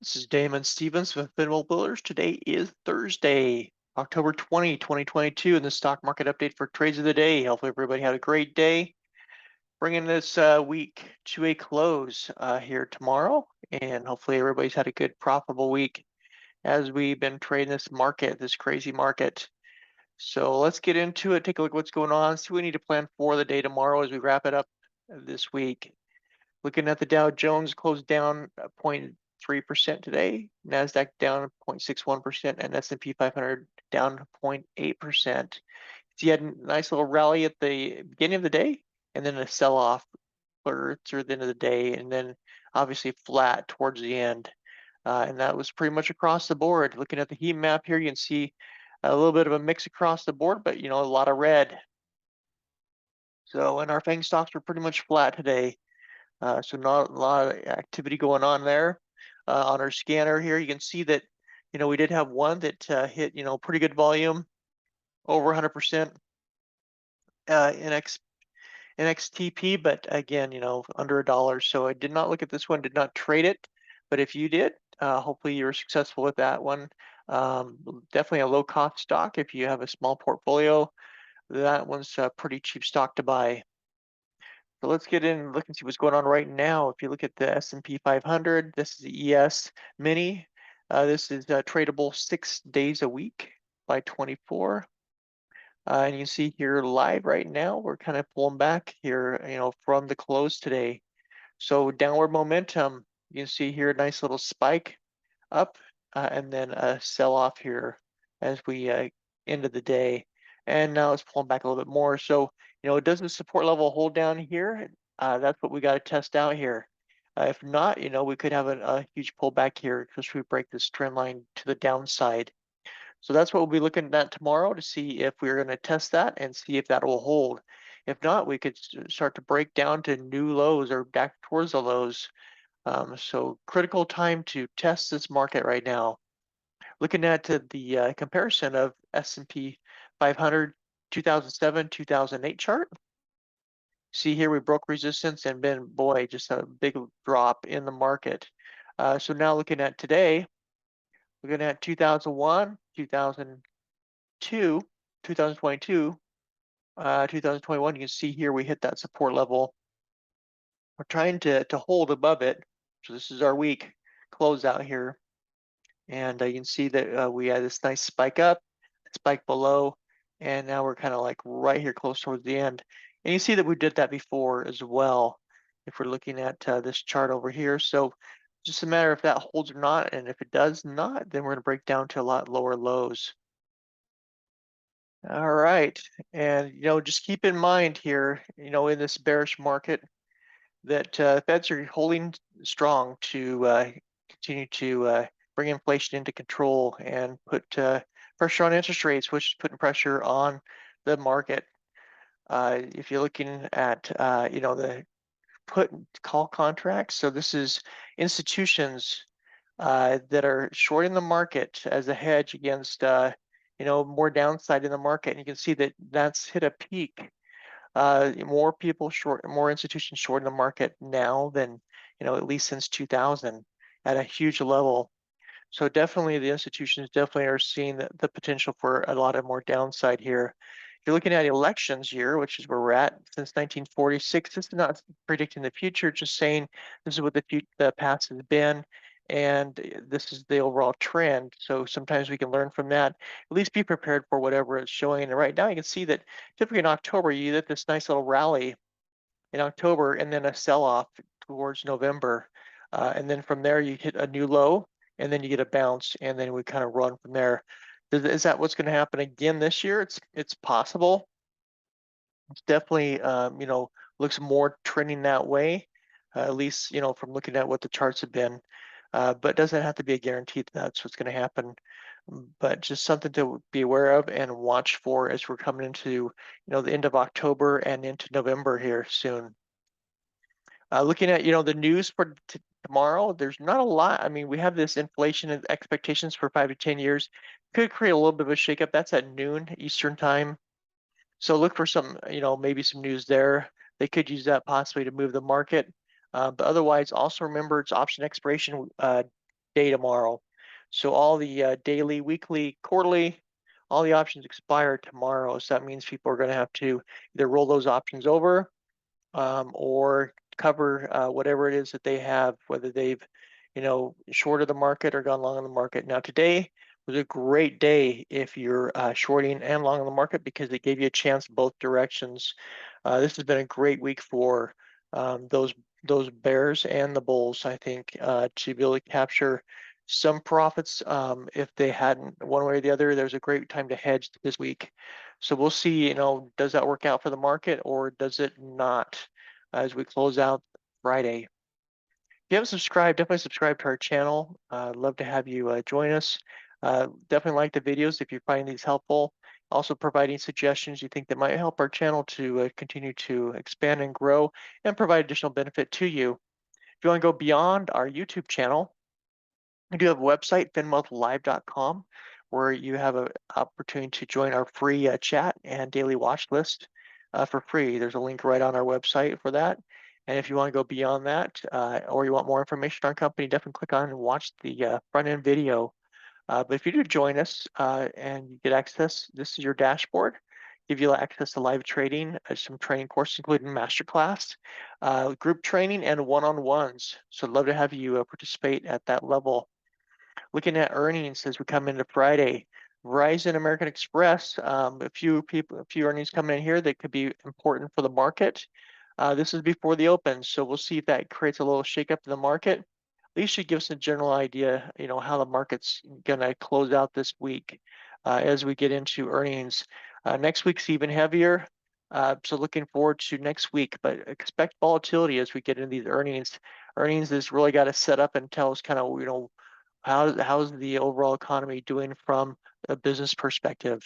This is Damon Stevens with Minimal Builders. Today is Thursday, October 2022, and the stock market update for trades of the day. Hopefully everybody had a great day. Bringing this week to a close here tomorrow, and hopefully everybody's had a good profitable week as we've been trading this market, this crazy market. So let's get into it, take a look at what's going on, see what we need to plan for the day tomorrow as we wrap it up this week. Looking at the Dow Jones, closed down 0.3% today, NASDAQ down 0.61%, and S&P 500 down 0.8%. So you had a nice little rally at the beginning of the day, and then a sell-off through the end of the day, and then obviously flat towards the end. And that was pretty much across the board. Looking at the heat map here, you can see a little bit of a mix across the board, but a lot of red. So, and our FANG stocks were pretty much flat today. So not a lot of activity going on there. On our scanner here, you can see that, we did have one that hit, pretty good volume, over 100% NXTP, but again, under $1. So I did not look at this one, did not trade it. But if you did, hopefully you were successful with that one. Definitely a low cost stock. If you have a small portfolio, that one's a pretty cheap stock to buy. So let's get in and look and see what's going on right now. If you look at the S&P 500, this is the ES Mini. This is tradable 6 days a week by 24. And you can see here live right now, we're kind of pulling back here, from the close today. So downward momentum, you can see here a nice little spike up and then a sell off here as we ended the day. And now it's pulling back a little bit more. So, does the support level hold down here? That's what we got to test out here. If not, we could have a huge pullback here because we break this trend line to the downside. So that's what we'll be looking at tomorrow to see if we're going to test that and see if that will hold. If not, we could start to break down to new lows or back towards the lows. So critical time to test this market right now. Looking at the comparison of S&P 500 2007, 2008 chart. See here we broke resistance and been, boy, just a big drop in the market. So now looking at today, looking at 2001, 2002, 2022, 2021, you can see here we hit that support level. We're trying to hold above it. So this is our week closeout here. And you can see that we had this nice spike up, spike below, and now we're kind of like right here close towards the end. And you see that we did that before as well, if we're looking at this chart over here. So just a matter if that holds or not, and if it does not, then we're going to break down to a lot lower lows. All right, and just keep in mind here, in this bearish market, that Feds are holding strong to continue to bring inflation into control and put pressure on interest rates, which is putting pressure on the market. If you're looking at the put and call contracts, so this is institutions that are shorting the market as a hedge against more downside in the market, and you can see that that's hit a peak. More people short, more institutions short in the market now than at least since 2000 at a huge level. So definitely the institutions definitely are seeing the potential for a lot of more downside here. If you're looking at elections year, which is where we're at since 1946, this is not predicting the future, just saying this is what the past has been, and this is the overall trend. So sometimes we can learn from that, at least be prepared for whatever it's showing. And right now you can see that typically in October, you get this nice little rally in October and then a sell-off towards November. And then from there, you hit a new low and then you get a bounce and then we kind of run from there. Is that what's going to happen again this year? It's possible. It's definitely, looks more trending that way, at least, from looking at what the charts have been. But doesn't have to be a guarantee that that's what's going to happen. But just something to be aware of and watch for as we're coming into, the end of October and into November here soon. Looking at, the news for tomorrow, there's not a lot. I mean, we have this inflation and expectations for 5 to 10 years. Could create a little bit of a shakeup. That's at noon Eastern time. So look for some, maybe some news there. They could use that possibly to move the market. But otherwise, also remember it's option expiration day tomorrow. So all the daily, weekly, quarterly, all the options expire tomorrow. So that means people are going to have to either roll those options over or cover whatever it is that they have, whether they've, shorted the market or gone long on the market. Now today was a great day if you're shorting and long on the market because it gave you a chance both directions. This has been a great week for those bears and the bulls, I think, to be able to capture some profits. If they hadn't one way or the other, there's a great time to hedge this week. So we'll see, does that work out for the market or does it not as we close out Friday? If you haven't subscribed, definitely subscribe to our channel. I'd love to have you join us. Definitely like the videos if you find these helpful. Also providing suggestions you think that might help our channel to continue to expand and grow and provide additional benefit to you. If you want to go beyond our YouTube channel, we do have a website, finwealthlive.com, where you have an opportunity to join our free chat and daily watch list for free. There's a link right on our website for that. And if you want to go beyond that, or you want more information on our company, definitely click on and watch the front end video. But if you do join us and you get access, this is your dashboard. Give you access to live trading, some training courses, including masterclass, group training, and one-on-ones. So I'd love to have you participate at that level. Looking at earnings as we come into Friday, Verizon, American Express, a few earnings coming in here that could be important for the market. This is before the open, so we'll see if that creates a little shakeup in the market. At least should give us a general idea, how the market's gonna close out this week as we get into earnings. Next week's even heavier, so looking forward to next week, but expect volatility as we get into these earnings. Earnings has really got to set up and tell us kind of, how's the overall economy doing from a business perspective.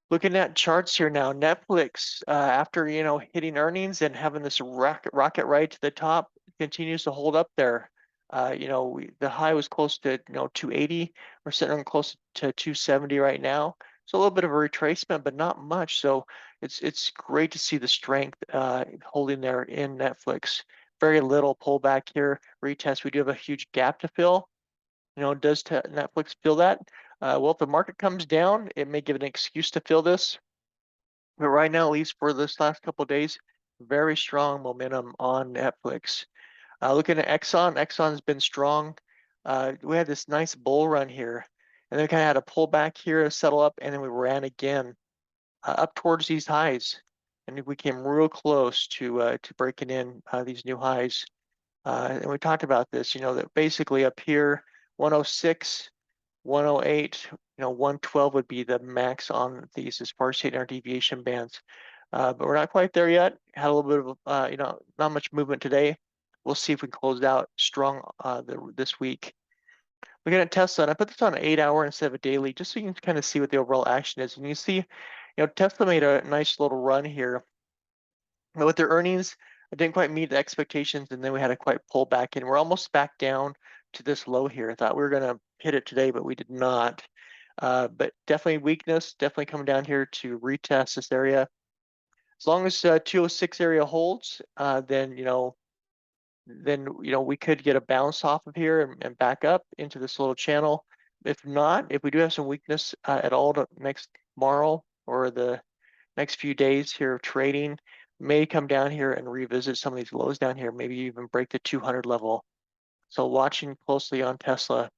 Looking at charts here now, Netflix, after hitting earnings and having this rocket right to the top, continues to hold up there. The high was close to 280. We're sitting on close to 270 right now. So a little bit of a retracement, but not much. So it's great to see the strength holding there in Netflix. Very little pullback here. Retest. We do have a huge gap to fill. Does Netflix feel that? Well, if the market comes down, it may give an excuse to fill this. But right now, at least for this last couple of days, very strong momentum on Netflix. Looking at Exxon's been strong. We had this nice bull run here, and then we kind of had a pullback here, settle up, and then we ran again up towards these highs, and we came real close to breaking in these new highs. And we talked about this, that basically up here, 106, 108, 112 would be the max on these as far as hitting our deviation bands. But we're not quite there yet. Had a little bit of, not much movement today. We'll see if we close out strong this week. Looking at Tesla, and I put this on an 8-hour instead of a daily, just so you can kind of see what the overall action is. And you see, Tesla made a nice little run here. But with their earnings, it didn't quite meet the expectations, and then we had a quite pull back, and we're almost back down to this low here. I thought we were going to hit it today, but we did not. But definitely weakness, definitely coming down here to retest this area. As long as 206 area holds, then we could get a bounce off of here and back up into this little channel. If not, if we do have some weakness at all next tomorrow or the next few days here of trading, may come down here and revisit some of these lows down here, maybe even break the 200 level. So watching closely on Tesla.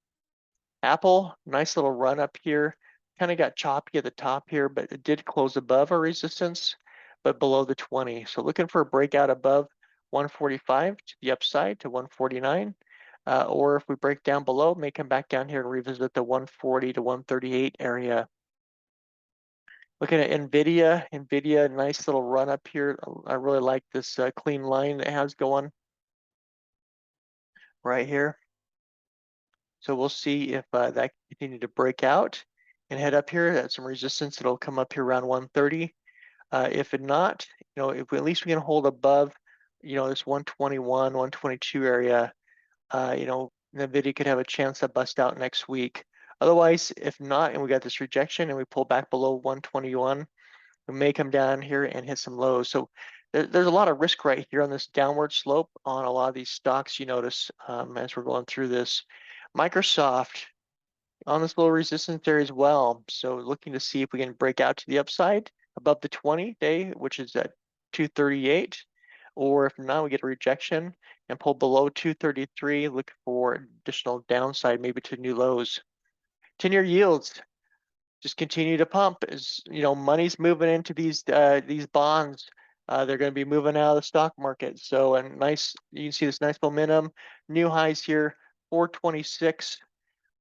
Apple, nice little run up here. Kind of got choppy at the top here, but it did close above our resistance, but below the 20. So looking for a breakout above 145 to the upside to 149. Or if we break down below, may come back down here and revisit the 140 to 138 area. Looking at NVIDIA, nice little run up here. I really like this clean line that it has going right here. So we'll see if that can continue to break out and head up here. That's some resistance. It'll come up here around 130. If it not, if at least we can hold above, this 121, 122 area, NVIDIA could have a chance to bust out next week. Otherwise, if not, and we got this rejection and we pull back below 121, we may come down here and hit some lows. So there's a lot of risk right here on this downward slope on a lot of these stocks. You notice as we're going through this, Microsoft on this little resistance area as well. So looking to see if we can break out to the upside above the 20-day, which is at 238, or if not, we get a rejection and pull below 233. Look for additional downside, maybe to new lows. 10-year yields just continue to pump as money's moving into these bonds. They're going to be moving out of the stock market. So you can see this nice momentum, new highs here, 426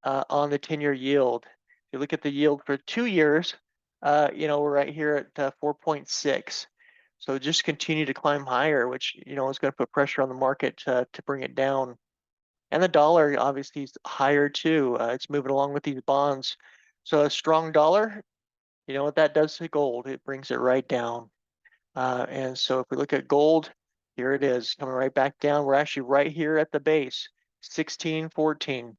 on the 10-year yield. If you look at the yield for 2 years, we're right here at 4.6. So just continue to climb higher, which is going to put pressure on the market to bring it down. And the dollar obviously is higher too. It's moving along with these bonds. So a strong dollar, you know what that does to gold? It brings it right down. And so if we look at gold, here it is coming right back down. We're actually right here at the base, 1614.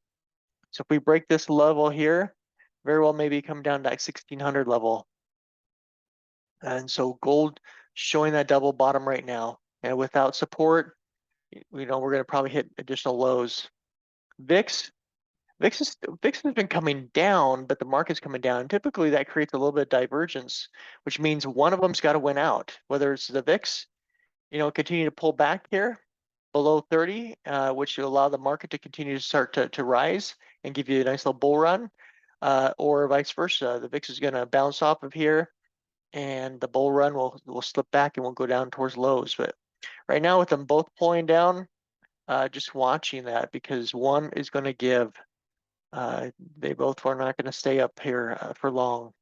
So if we break this level here, very well maybe come down to that 1600 level. And so gold showing that double bottom right now. And without support, we're going to probably hit additional lows. VIX has been coming down, but the market's coming down. Typically, that creates a little bit of divergence, which means one of them's got to win out. Whether it's the VIX, continue to pull back here below 30, which will allow the market to continue to start to rise and give you a nice little bull run, or vice versa. The VIX is going to bounce off of here, and the bull run will slip back and will go down towards lows. But right now, with them both pulling down, just watching that because one is going to give. They both are not going to stay up here for long.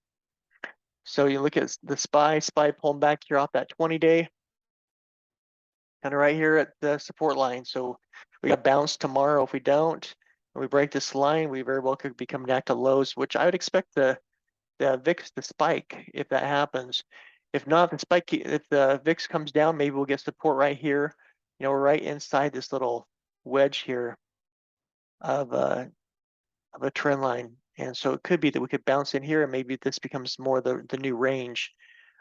So you look at the SPY pulling back here off that 20-day, kind of right here at the support line. So we got bounce tomorrow. If we don't, and we break this line, we very well could be coming back to lows, which I would expect the VIX to spike if that happens. If not, if the VIX comes down, maybe we'll get support right here. We're right inside this little wedge here of a trend line. And so it could be that we could bounce in here and maybe this becomes more the new range.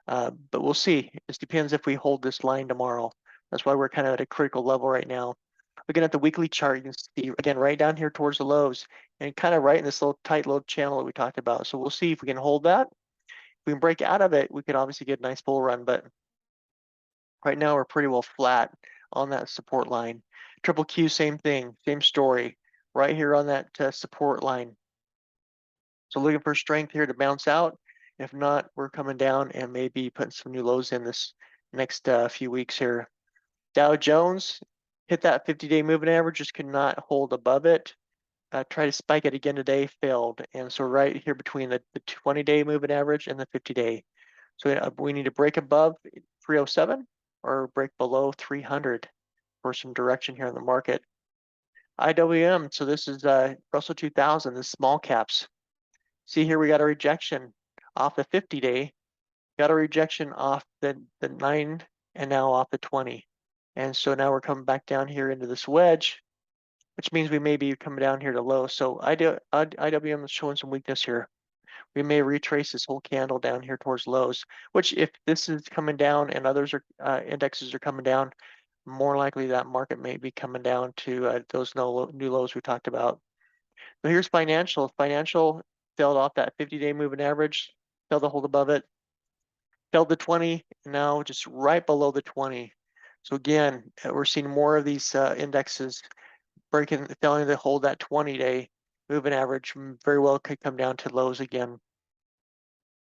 But we'll see. This depends if we hold this line tomorrow. That's why we're kind of at a critical level right now. Looking at the weekly chart, you can see again right down here towards the lows and kind of right in this little tight little channel that we talked about. So we'll see if we can hold that. If we can break out of it, we could obviously get a nice bull run, but right now we're pretty well flat on that support line. Triple Q, same thing, same story, right here on that support line. So looking for strength here to bounce out. If not, we're coming down and maybe putting some new lows in this next few weeks here. Dow Jones hit that 50-day moving average, just could not hold above it. Try to spike it again today, failed. And so right here between the 20-day moving average and the 50-day. So we need to break above 307 or break below 300 for some direction here in the market. IWM, so this is Russell 2000, the small caps. See here, we got a rejection off the 50-day, got a rejection off the 9, and now off the 20. And so now we're coming back down here into this wedge, which means we may be coming down here to low. So IWM is showing some weakness here. We may retrace this whole candle down here towards lows, which if this is coming down and others are indexes are coming down, more likely that market may be coming down to those new lows we talked about. So here's financial. Financial failed off that 50-day moving average, failed to hold above it, failed the 20, and now just right below the 20. So again, we're seeing more of these indexes failing to hold that 20-day moving average. Very well could come down to lows again.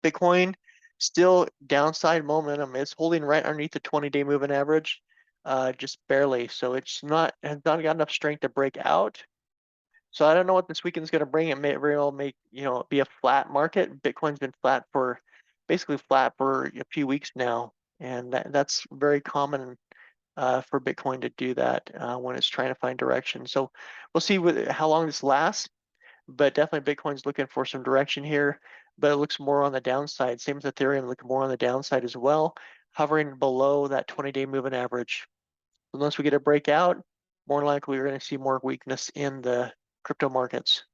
Bitcoin, still downside momentum. It's holding right underneath the 20-day moving average, just barely. So has not got enough strength to break out. So I don't know what this weekend's going to bring. It may very well be a flat market. Bitcoin's been basically flat for a few weeks now, and that's very common for Bitcoin to do that when it's trying to find direction. So we'll see how long this lasts, but definitely Bitcoin's looking for some direction here, but it looks more on the downside. Same as Ethereum, looking more on the downside as well, hovering below that 20-day moving average. Unless we get a breakout, more likely we're going to see more weakness in the crypto markets.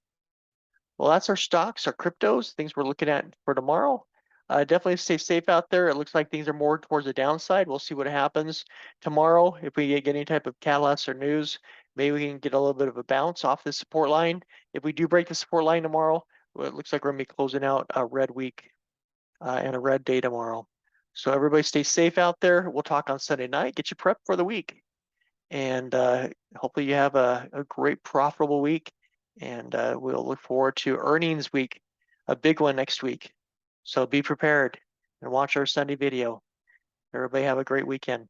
Well, that's our stocks, our cryptos, things we're looking at for tomorrow. Definitely stay safe out there. It looks like things are more towards the downside. We'll see what happens tomorrow. If we get any type of catalyst or news, maybe we can get a little bit of a bounce off the support line. If we do break the support line tomorrow, well, it looks like we're gonna be closing out a red week and a red day tomorrow. So everybody stay safe out there. We'll talk on Sunday night. Get you prepped for the week. And hopefully you have a great profitable week. And we'll look forward to earnings week, a big one next week. So be prepared and watch our Sunday video. Everybody have a great weekend.